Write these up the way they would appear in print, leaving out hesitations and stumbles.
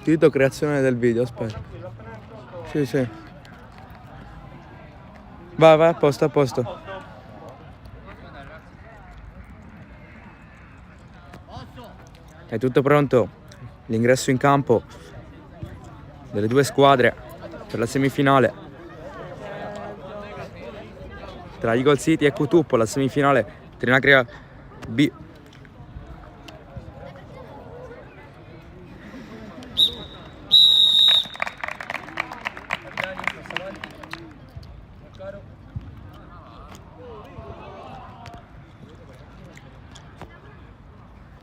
Tito, creazione del video, aspetta. Sì, sì. Vai, a posto, a posto. È tutto pronto. L'ingresso in campo delle due squadre per la semifinale. Tra Eagle City e Tuppo, la semifinale Trinacria B.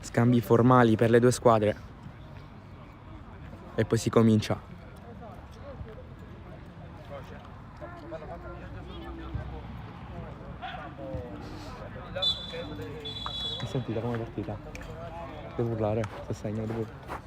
Scambi formali per le due squadre e poi si comincia. Hai sentita come è partita? Devo urlare, se segno, devo...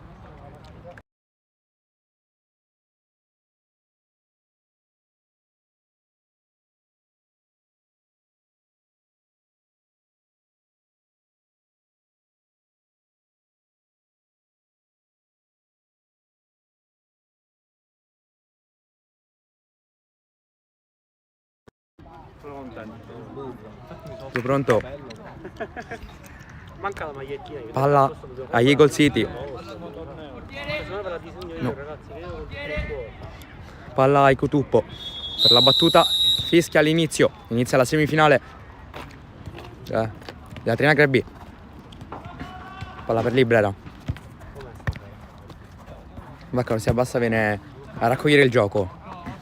Tutto pronto? Manca la magliettina. Palla a Eagle City. No. Palla a Tuppo per la battuta. Fischia all'inizio. Inizia la semifinale della Trinacria B. Palla per Librera. Vaccaro si abbassa, viene a raccogliere il gioco.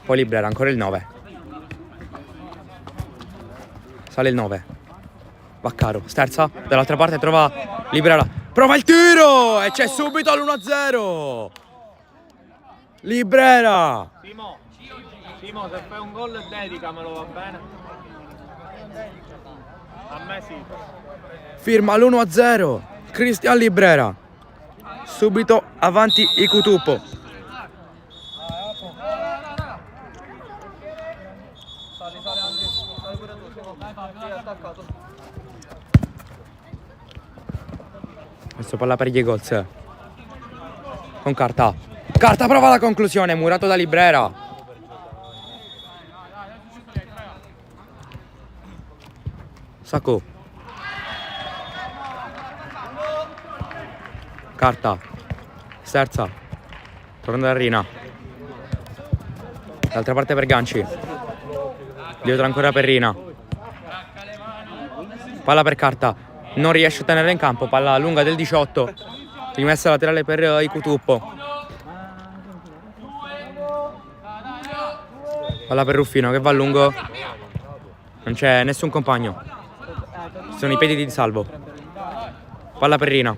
Poi Librera, ancora il 9. Sale il 9. Vaccaro, sterza, dall'altra parte trova Librera. Prova il tiro! E c'è subito all'1-0. Librera! Simo, se fai un gol dedicamelo, va bene? A me sì. Firma l'1-0. Cristian Librera. Subito avanti Tuppo. Adesso palla per gli Eagles. Con Carta. Carta prova la conclusione, murato da Librera. Sacco. Carta. Sterza. Torna da Rina. D'altra parte per Ganci. Dietro ancora per Rina. Palla per Carta. Non riesce a tenerla in campo. Palla lunga del 18. Rimessa laterale per Tuppo. Palla per Ruffino che va a lungo. Non c'è nessun compagno. Sono i piedi di Salvo. Palla per Rina.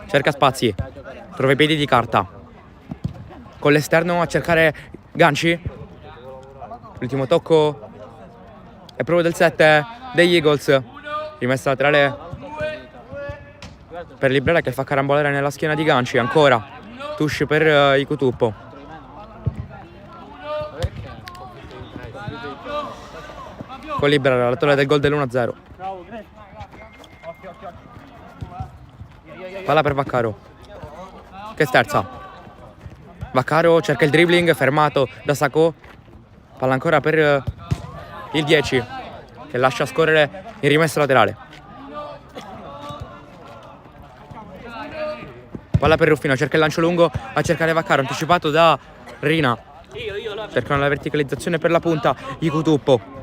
Cerca spazi. Trova i piedi di Carta. Con l'esterno a cercare Ganci. L'ultimo tocco è proprio del 7 degli Eagles. Rimessa laterale per Librera che fa carambolare nella schiena di Ganci. Ancora touche per Tuppo. Con Librera l'autore del gol dell'1-0. Palla per Vaccaro che sterza. Vaccaro cerca il dribbling, fermato da Sacco. Palla ancora per il 10 che lascia scorrere in rimessa laterale. Palla per Ruffino, cerca il lancio lungo a cercare Vaccaro, anticipato da Rina. Cercano la verticalizzazione per la punta Tuppo.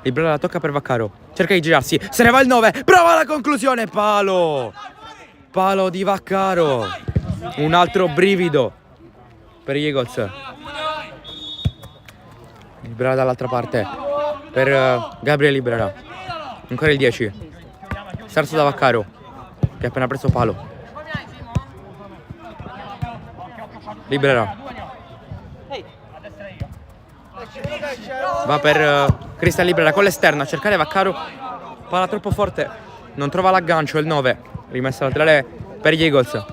Librera la tocca per Vaccaro, cerca di girarsi, se ne va il 9, prova la conclusione, palo! Palo di Vaccaro. Un altro brivido per gli Eagles. Librera dall'altra parte per Gabriele Librera. Ancora il 10. Sterzo da Vaccaro che ha appena preso palo. Librera va per Cristian Librera con l'esterno a cercare Vaccaro. Palla troppo forte, non trova l'aggancio, il 9. Rimessa laterale per gli Eagles.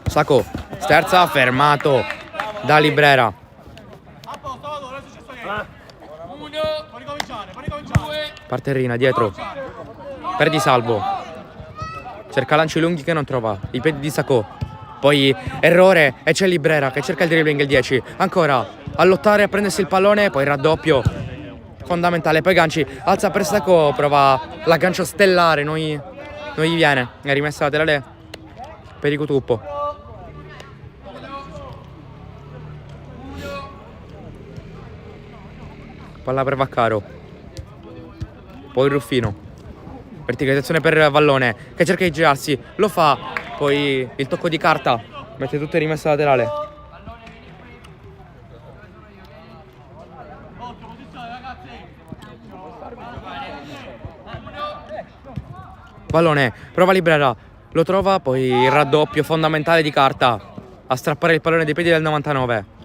Sacco, sterza, fermato da Librera. Parte Rina dietro per Di Salvo. cerca lanci lunghi che non trova, i piedi di Sacco, poi errore e c'è Librera che cerca il dribbling, il 10, ancora a lottare, a prendersi il pallone, poi raddoppio fondamentale, poi Ganci alza per Sacco, prova l'aggancio stellare, non gli viene, è rimessa laterale per il Tuppo. Palla per Vaccaro, poi Ruffino, verticalizzazione per Vallone che cerca di girarsi, lo fa, poi il tocco di carta, mette tutto in rimessa laterale. Vallone prova Librera, lo trova, poi il raddoppio fondamentale di carta a strappare il pallone dei piedi del 99.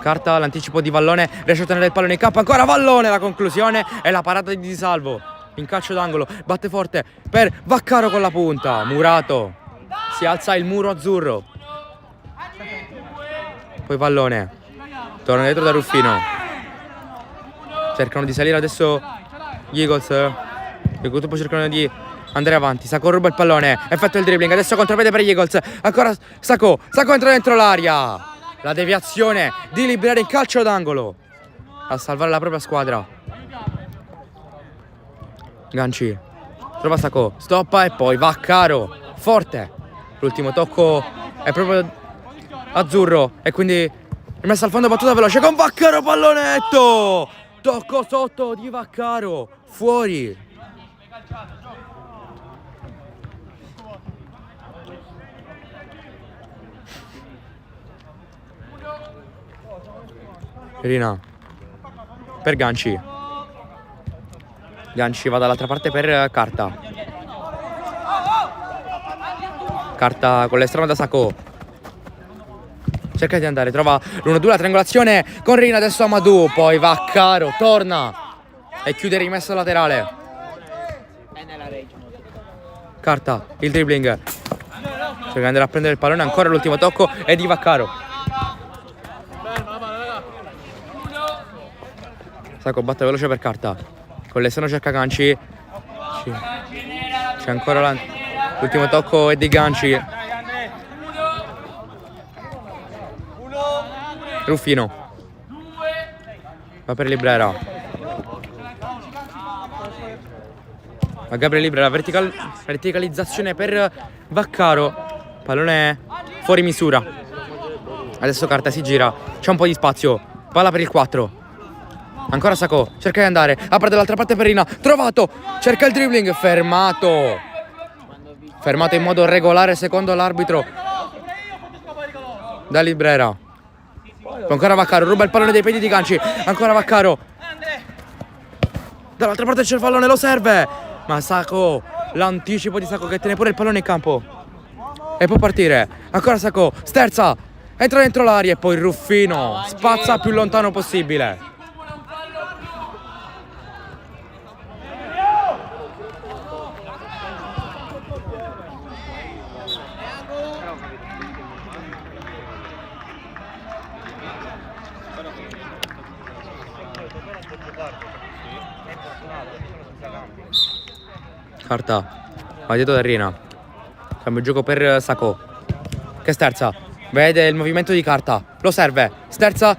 Carta, l'anticipo di Vallone, riesce a tenere il pallone in campo, ancora Vallone, la conclusione e la parata di Di Salvo in calcio d'angolo, batte forte per Vaccaro con la punta, murato, si alza il muro azzurro, poi Vallone torna dietro da Ruffino, cercano di salire adesso gli Eagles, il gruppo cercano di andare avanti, Sacco ruba il pallone, effettua il dribbling, adesso contropiede per gli Eagles, ancora Sacco entra dentro l'aria. La deviazione di Librera in calcio d'angolo a salvare la propria squadra. Ganci trova Sacco, stoppa e poi Vaccaro forte. L'ultimo tocco è proprio azzurro e quindi rimessa al fondo, battuta veloce con Vaccaro, pallonetto, tocco sotto di Vaccaro, fuori. Rina per Ganci va dall'altra parte per Carta con l'estremo da Sacco, cerca di andare, trova l'1-2, la triangolazione con Rina, adesso Amadou, poi Vaccaro torna e chiude rimessa laterale. Carta, il dribbling, cerca di andare a prendere il pallone, ancora l'ultimo tocco è di Vaccaro. Sacco batte veloce per Carta, con l'esterno cerca Ganci, c'è ancora l'ultimo tocco è di Ganci. Ruffino va per Librera, a Gabriele Librera, verticalizzazione per Vaccaro, pallone fuori misura, adesso Carta si gira, c'è un po' di spazio, palla per il 4. Ancora Sacco, cerca di andare, apre dall'altra parte per Rina, trovato, cerca il dribbling, fermato in modo regolare secondo l'arbitro da Librera. Ancora Vaccaro, ruba il pallone dei piedi di Ganci, ancora Vaccaro, dall'altra parte c'è il pallone, lo serve, ma Sacco, l'anticipo di Sacco che tiene pure il pallone in campo e può partire. Ancora Sacco, sterza, entra dentro l'aria e poi Ruffino spazza più lontano possibile. Carta va dietro da Rina, cambio gioco per Sacco che sterza, vede il movimento di Carta, lo serve, sterza,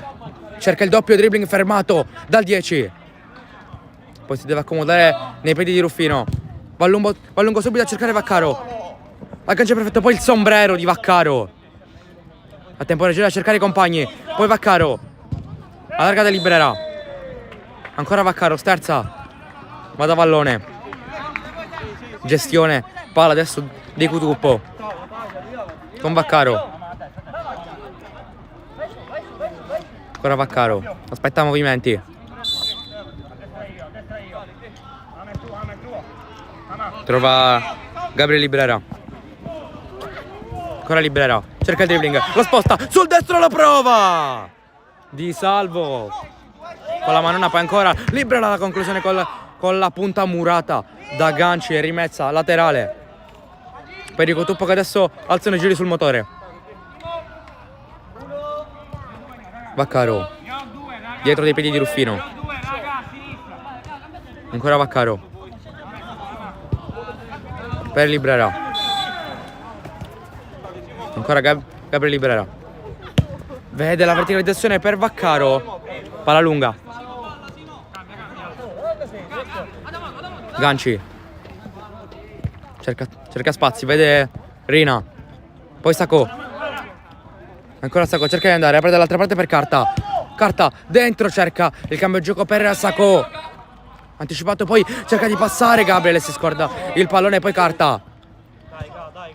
cerca il doppio dribbling fermato dal 10, poi si deve accomodare nei piedi di Ruffino, va lungo subito a cercare Vaccaro, aggancia perfetto, poi il sombrero di Vaccaro, a tempo regolare a cercare i compagni, poi Vaccaro allarga da Librera, ancora Vaccaro, sterza, va da Vallone, gestione, palla adesso di Tuppo con Vaccaro, ancora Vaccaro, aspetta movimenti, trova Gabriele Librera, ancora Librera, cerca il dribbling, lo sposta sul destro, la prova Di Salvo con la manona, poi ancora Librera, la conclusione con la punta murata da Ganci e rimessa laterale per il Tuppo che adesso alzano i giri sul motore. Vaccaro dietro dei piedi di Ruffino, ancora Vaccaro, per Librera. Ancora Gabriele Librera. Vede la verticalizzazione per Vaccaro. Palla lunga. Ganci. Cerca spazi, vede Rina. Poi Sacco. Ancora Sacco, cerca di andare, apre dall'altra parte per Carta. Carta, dentro cerca il cambio gioco per Sacco. Anticipato, poi cerca di passare Gabriele, si scorda il pallone, poi Carta.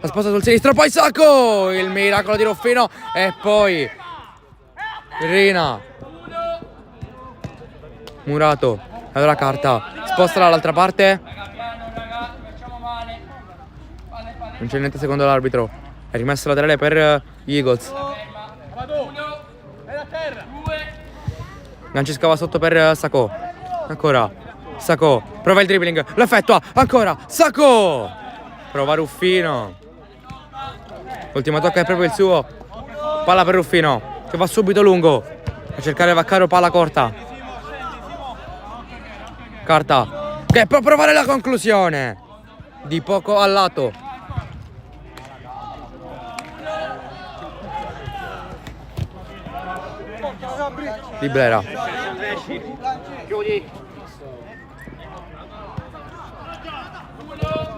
La sposta sul sinistro, poi Sacco. Il miracolo di Ruffino e poi Rina. Murato. Allora Carta. Sposta dall'altra parte. Non c'è niente secondo l'arbitro. È rimessa laterale per gli Eagles. Ganci scava sotto per Sacco. Ancora Sacco. Prova il dribbling. Lo effettua. Ancora Sacco. Prova Ruffino. L'ultimo tocco è proprio il suo. Palla per Ruffino che va subito lungo a cercare Vaccaro, palla corta. Carta che può provare la conclusione. Di poco al lato. Librera.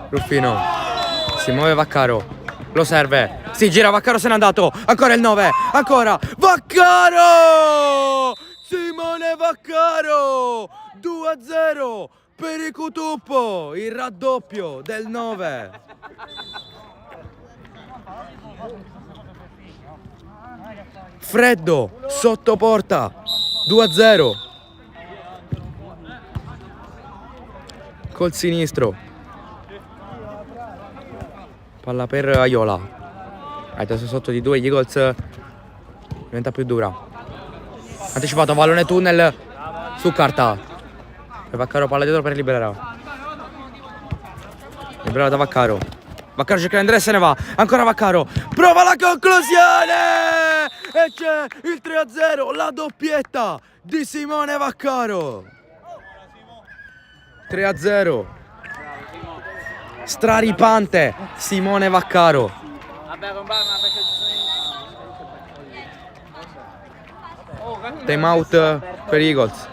Ruffino. Si muove Vaccaro. Lo serve. Si gira Vaccaro, se n'è andato. Ancora il 9. Ancora Vaccaro. Simone Vaccaro. 2-0 per il Tuppo. Il raddoppio del 9. Freddo sotto porta. 2-0. Col sinistro. Palla per Aiola. Adesso sotto di 2 gli Eagles diventa più dura. Anticipato, pallone tunnel su Carta. E Vaccaro, palla dietro per Librera. Librera da Vaccaro. Vaccaro cerca di andare e se ne va. Ancora Vaccaro. Prova la conclusione. E c'è il 3-0. La doppietta di Simone Vaccaro. 3-0. Straripante Simone Vaccaro. Time out per Eagles.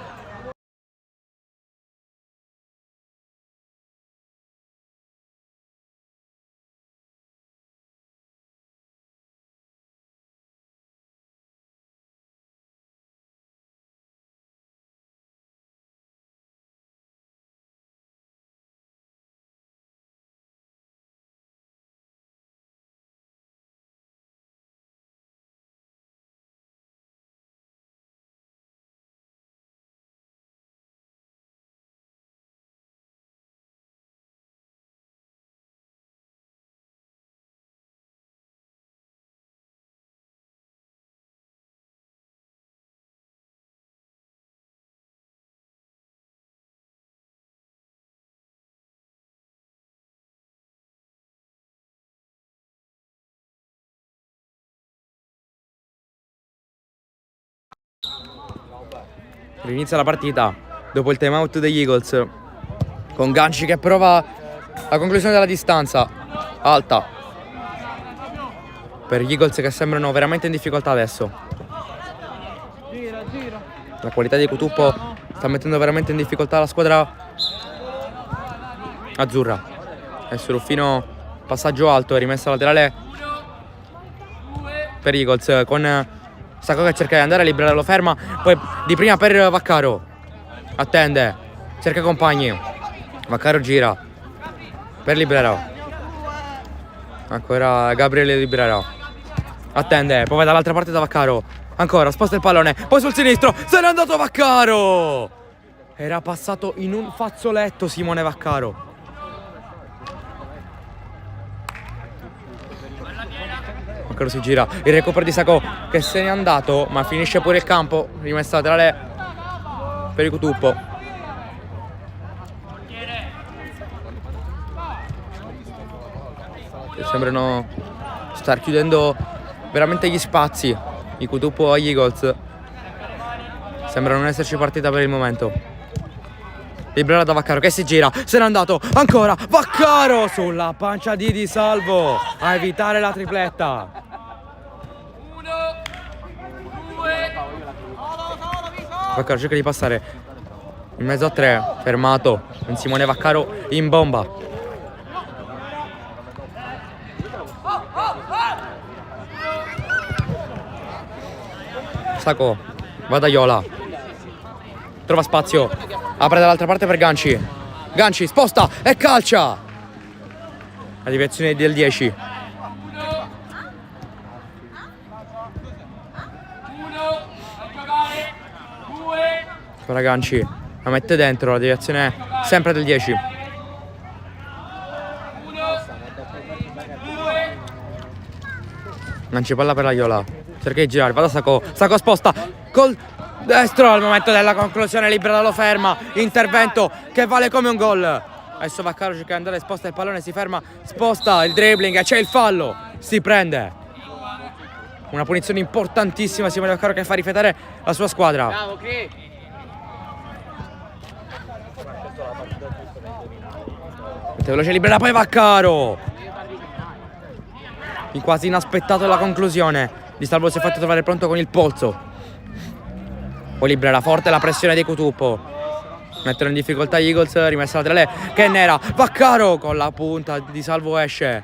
Inizia la partita dopo il time out degli Eagles con Ganci che prova la conclusione della distanza alta per gli Eagles che sembrano veramente in difficoltà adesso. La qualità di Tuppo sta mettendo veramente in difficoltà la squadra azzurra. Adesso Ruffino, passaggio alto e rimessa laterale per gli Eagles con Sacco che cerca di andare, Librera lo ferma, poi di prima per Vaccaro, attende, cerca compagni, Vaccaro gira per Librera, ancora Gabriele Librera, attende, poi va dall'altra parte da Vaccaro, ancora sposta il pallone, poi sul sinistro, se n'è andato Vaccaro, era passato in un fazzoletto Simone Vaccaro. Vaccaro si gira, il recupero di Sacco che se n'è andato ma finisce pure il campo, rimessa laterale per il Tuppo. Sembrano star chiudendo veramente gli spazi i Tuppo agli Eagles, sembra non esserci partita per il momento. Librera da Vaccaro che si gira, se n'è andato, ancora Vaccaro sulla pancia di Di Salvo a evitare la tripletta. 1, 2. Vaccaro cerca di passare in mezzo a 3, fermato con Simone Vaccaro in bomba. Sacco va da Iola, trova spazio, apre dall'altra parte per Ganci. Ganci sposta e calcia la direzione del 10. 1, a giocare. 2. Ora Ganci la mette dentro, la direzione è sempre del 10. 1, 2. Ganci palla per la Iola, cerca di girare, va da Sacco. Sacco sposta col destro al momento della conclusione, Librera lo ferma, intervento che vale come un gol. Adesso Vaccaro cerca di andare, sposta il pallone, si ferma, sposta il dribbling e c'è il fallo, si prende. Una punizione importantissima Simone Vaccaro che fa riflettere la sua squadra. Bravo, Cri. Mette veloce Librera, poi Vaccaro quasi inaspettato la conclusione. Di Salvo si è fatto trovare pronto con il polso. Poi Librera, forte la pressione di Tuppo, mettono in difficoltà gli Eagles, rimessa laterale che è nera. Vaccaro con la punta, Di Salvo esce,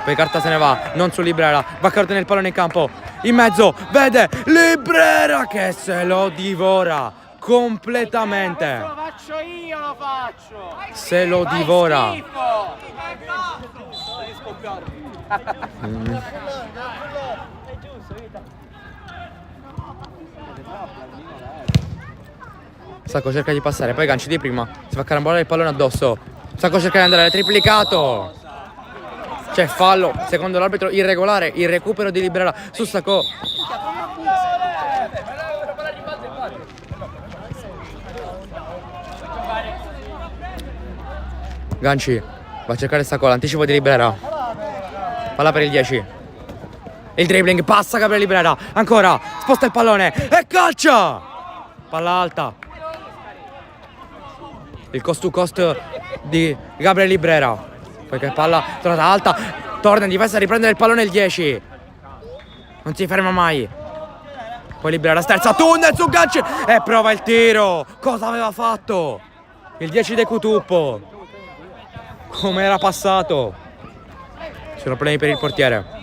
poi carta se ne va, non su Librera. Vaccaro tiene il pallone in campo, in mezzo vede Librera che se lo divora completamente. Lo faccio io, lo faccio. Se lo divora. Sacco cerca di passare, poi Ganci di prima, si fa carambolare il pallone addosso. Sacco cerca di andare, triplicato. C'è fallo, secondo l'arbitro irregolare, il recupero di Librera su Sacco. Ganci va a cercare Sacco, l'anticipo di Librera. Palla per il 10. Il dribbling, passa Gabriele Librera, ancora, sposta il pallone e calcia. Palla alta. Il cost to cost di Gabriele Librera. Poi che palla tornata alta, torna in difesa a riprendere il pallone il 10. Non si ferma mai. Poi Librera sterza, tunnel su Ganci e prova il tiro. Cosa aveva fatto? Il 10 di Tuppo. Come era passato? Ci sono problemi per il portiere.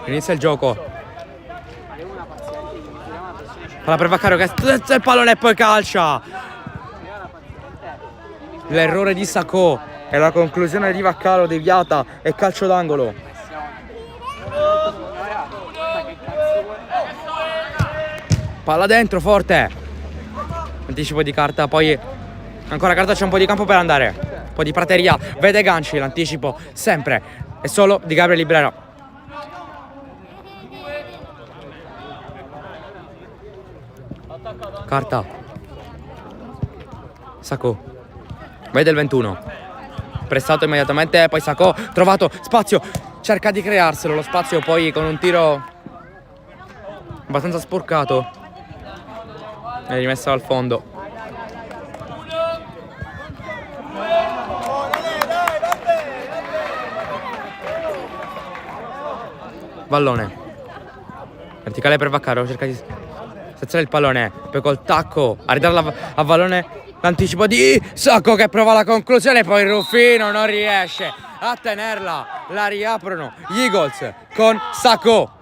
Inizia il gioco. Palla per Vaccaro che strizza il pallone e poi calcia. L'errore di Sacco e la conclusione di Vaccaro deviata e calcio d'angolo. Palla dentro, forte. Anticipo di carta, poi ancora carta, c'è un po' di campo per andare. Un po' di prateria, vede Ganci, l'anticipo sempre e solo di Gabriele Librera. Carta. Sacco. Vede il 21. Pressato immediatamente, poi Sacco, trovato spazio, cerca di crearselo lo spazio, poi con un tiro abbastanza sporcato è rimessa al fondo. Pallone verticale per Vaccaro, cerca di seziona il pallone, poi col tacco a ridare a Vallone l'anticipo di Sacco che prova la conclusione, poi Ruffino non riesce a tenerla, la riaprono gli Eagles con Sacco.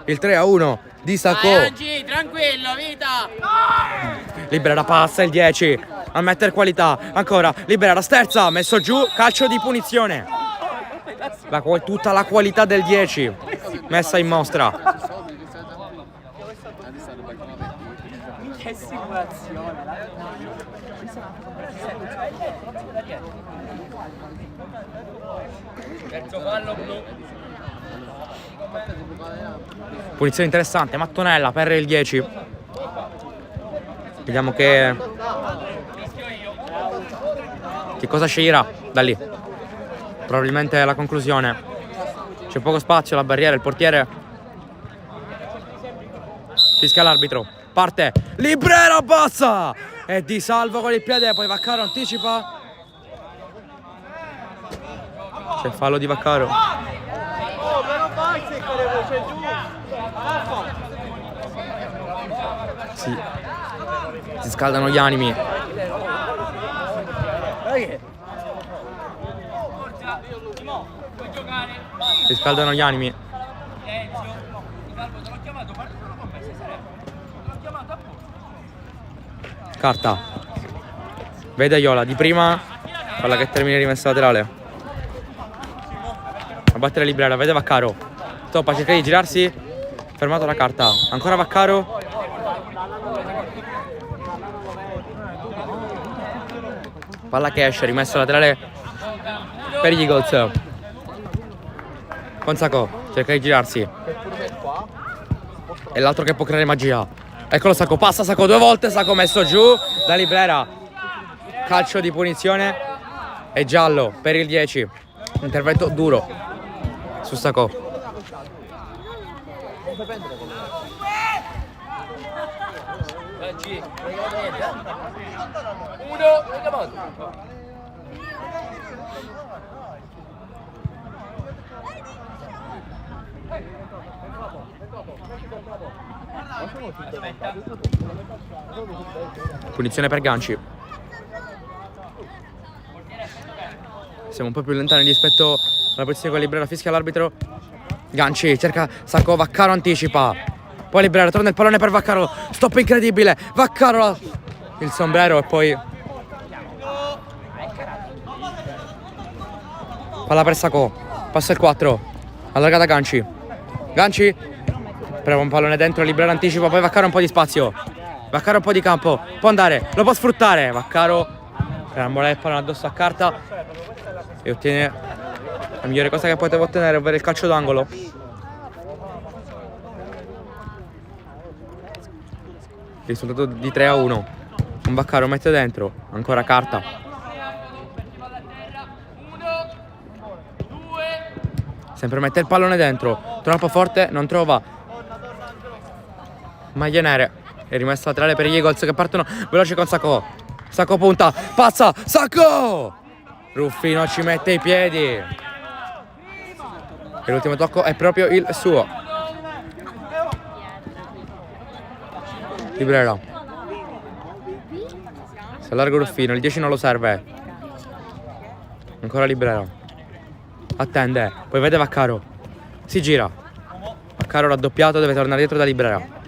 Il 3-1 di Sacco. Tranquillo, vita. Libera, passa il 10 a mettere qualità, ancora Libera, sterza, messo giù, calcio di punizione. Tutta la qualità del 10 messa in mostra. Che simulazione. Terzo fallo blu. Punizione interessante, mattonella per il 10. Vediamo che cosa sceglierà da lì. Probabilmente la conclusione. C'è poco spazio, la barriera, il portiere fischia l'arbitro. Parte Libera, passa e di salvo con il piede, poi Vaccaro anticipa. C'è fallo di Vaccaro. Sì. Si scaldano gli animi. Si scaldano gli animi. Carta. Vede Iola di prima, quella che termina rimessa laterale. A battere Libera, vede Vaccaro. Stoppa, cerca di girarsi. Fermato la carta. Ancora Vaccaro. Palla che esce, rimessa laterale per gli Eagles. Con Sacco, cerca di girarsi. E l'altro che può creare magia. Eccolo Sacco, passa Sacco 2 volte, Sacco messo giù da Libera. Calcio di punizione e giallo per il 10. Intervento duro su Sacco. Punizione per ganci. Siamo un po' più lontani rispetto alla posizione con Libera, fischia l'arbitro. Ganci, cerca Sacco, Vaccaro anticipa. Poi Libera, torna il pallone per Vaccaro. Stop incredibile, Vaccaro il sombrero e poi palla per Sacco. Passa il 4, allargata Ganci. Ganci prova un pallone dentro, Libera anticipa, poi Vaccaro un po' di spazio. Vaccaro un po' di campo, può andare, lo può sfruttare. Vaccaro carambola il pallone addosso a carta e ottiene la migliore cosa che poteva ottenere, ovvero il calcio d'angolo. Il risultato di 3-1. Un Vaccaro mette dentro, ancora carta. Sempre mette il pallone dentro, troppo forte, non trova maglie nere. È rimessa laterale per gli Eagles che partono veloci con Sacco. Sacco punta, passa, Sacco! Ruffino ci mette i piedi. E l'ultimo tocco è proprio il suo. Libera. Si allarga Ruffino, il 10 non lo serve. Ancora Libera. Attende, poi vede Vaccaro. Si gira. Vaccaro raddoppiato, deve tornare dietro da Libera.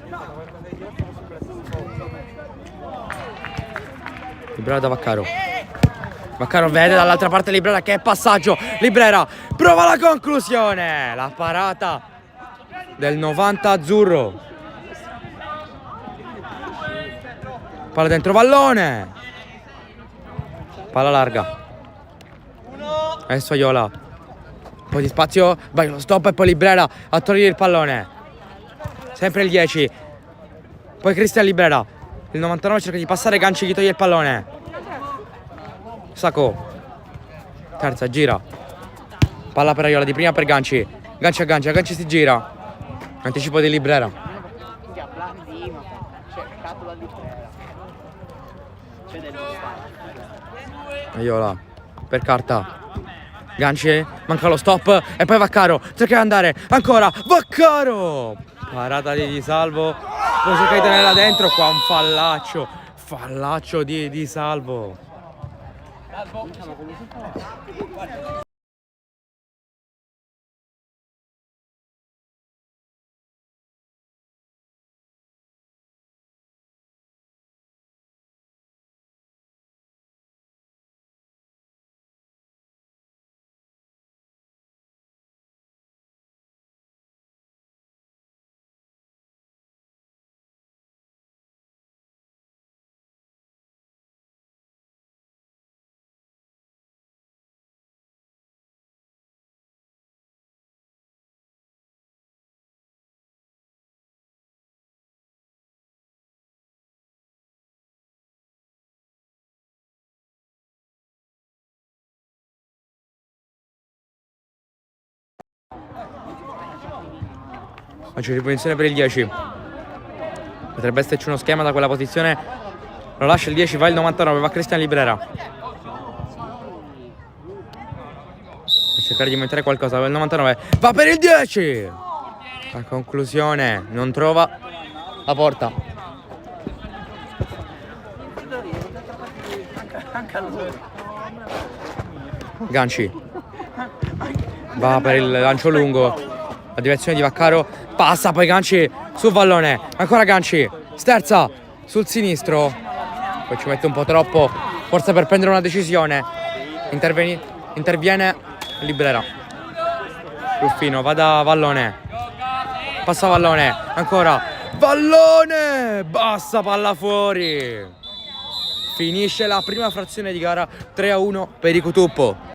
Libera da Vaccaro. Vaccaro vede dall'altra parte Libera che è passaggio. Libera prova la conclusione. La parata del 90 azzurro. Palla dentro Vallone. Palla larga. Adesso Iola. Un po' di spazio. Vai lo stop e poi Libera a togliere il pallone. Sempre il 10. Poi Cristian Libera. Il 99 cerca di passare, Ganci gli toglie il pallone. Sacco. Terza, gira. Palla per Aiola, di prima per Ganci. Ganci a Ganci, a Ganci si gira. Anticipo di Libera. Aiola per carta. Ganci, manca lo stop e poi Vaccaro cerca di andare ancora. Vaccaro, parata di Salvo, poi cerca di tenerla dentro. Qua un fallaccio di Salvo. Oggi ripetizione per il 10. Potrebbe esserci uno schema da quella posizione. Lo lascia il 10, va il 99, va Cristian Librera. Per cercare di mettere qualcosa, va il 99, va per il 10. La conclusione, non trova la porta. Ganci va per il lancio lungo. La direzione di Vaccaro, passa poi Ganci sul vallone, ancora Ganci, sterza sul sinistro, poi ci mette un po' troppo, forse per prendere una decisione. Interviene Librera. Ruffino va da Vallone, passa Vallone, ancora Vallone, bassa palla fuori. Finisce la prima frazione di gara 3-1 per i Tuppo.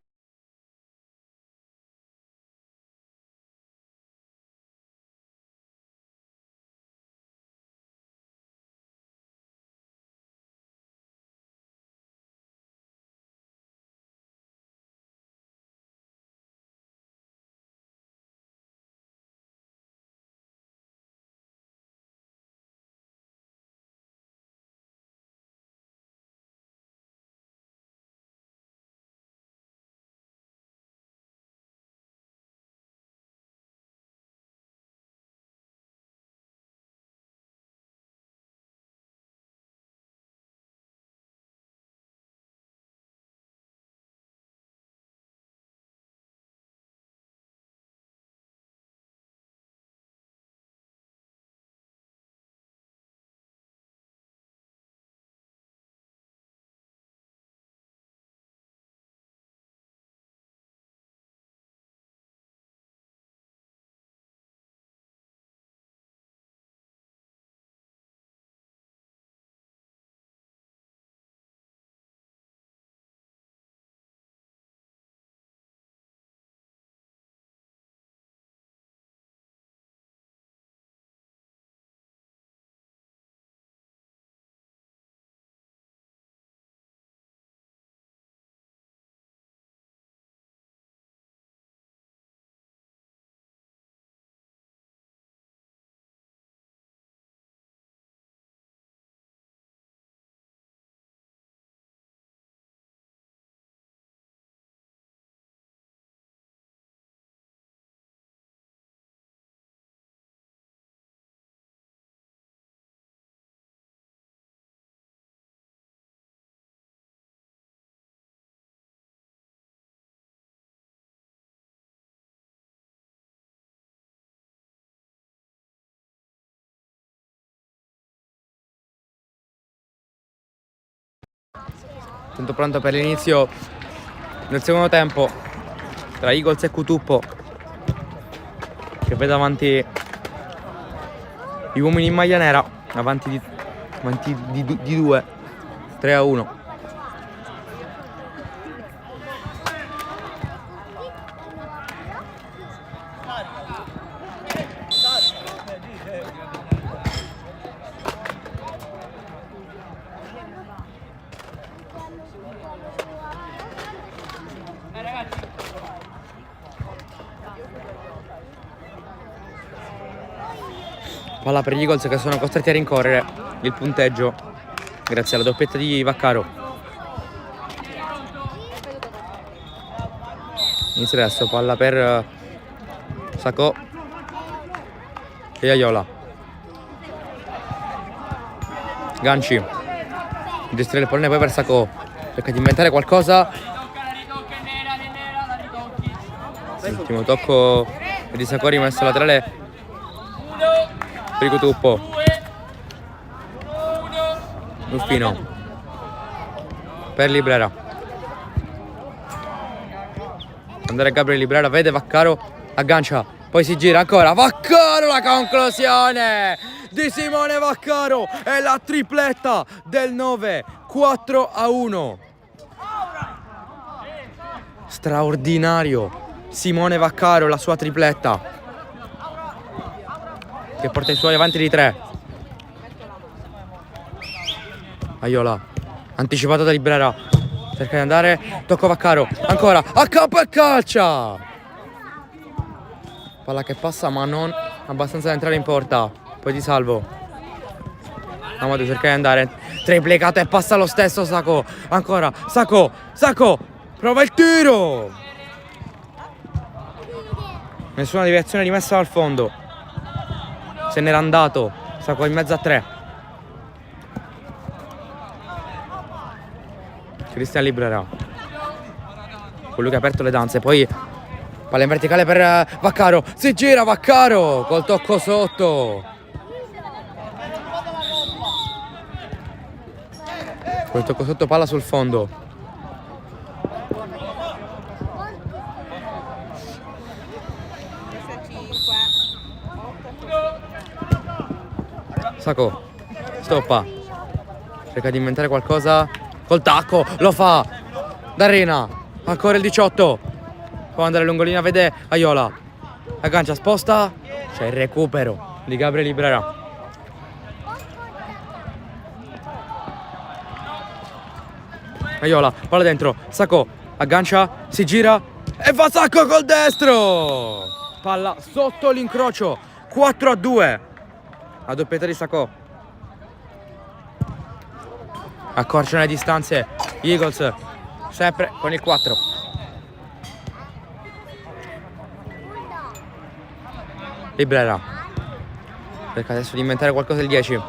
Tutto pronto per l'inizio del secondo tempo tra Eagles e Tuppo, che vede avanti gli uomini in maglia nera, avanti di 2, 3-1. Palla per gli Eagles che sono costretti a rincorrere il punteggio grazie alla doppietta di Vaccaro. Inizia adesso, palla per Sacco e Aiola. Ganci distrae il pallone poi per Sacco, cerca di inventare qualcosa. L'ultimo tocco di Sacco, rimesso laterale per Tuppo. Ruffino per Librera, andare Gabriele Librera, vede Vaccaro, aggancia, poi si gira ancora, Vaccaro, la conclusione di Simone Vaccaro è la tripletta del 9, 4-1. Straordinario Simone Vaccaro, la sua tripletta che porta i suoi avanti di 3. Aiola, anticipato da Librera, cerca di andare, tocco Vaccaro, ancora, a campo e calcia! Palla che passa ma non abbastanza da entrare in porta, poi di salvo. Amadou cerca di andare, triplicato e passa lo stesso Sacco, ancora, Sacco, prova il tiro! Nessuna deviazione rimessa al fondo, se n'era andato, Sacco in mezzo a 3. Cristian Librera, colui che ha aperto le danze, poi palla in verticale per Vaccaro, si gira Vaccaro col tocco sotto, col tocco sotto, palla sul fondo. Sacco stoppa, cerca di inventare qualcosa col tacco, lo fa D'Arena, ancora il 18, può andare lungolina, vede Aiola, aggancia, sposta, c'è il recupero di Gabriele Librera. Aiola, palla dentro, Sacco, aggancia, si gira e fa Sacco col destro, palla sotto l'incrocio, 4-2, a doppietta di Sacco. Accorciano le distanze Eagles, sempre con il 4. Librera cerca adesso di inventare qualcosa il 10.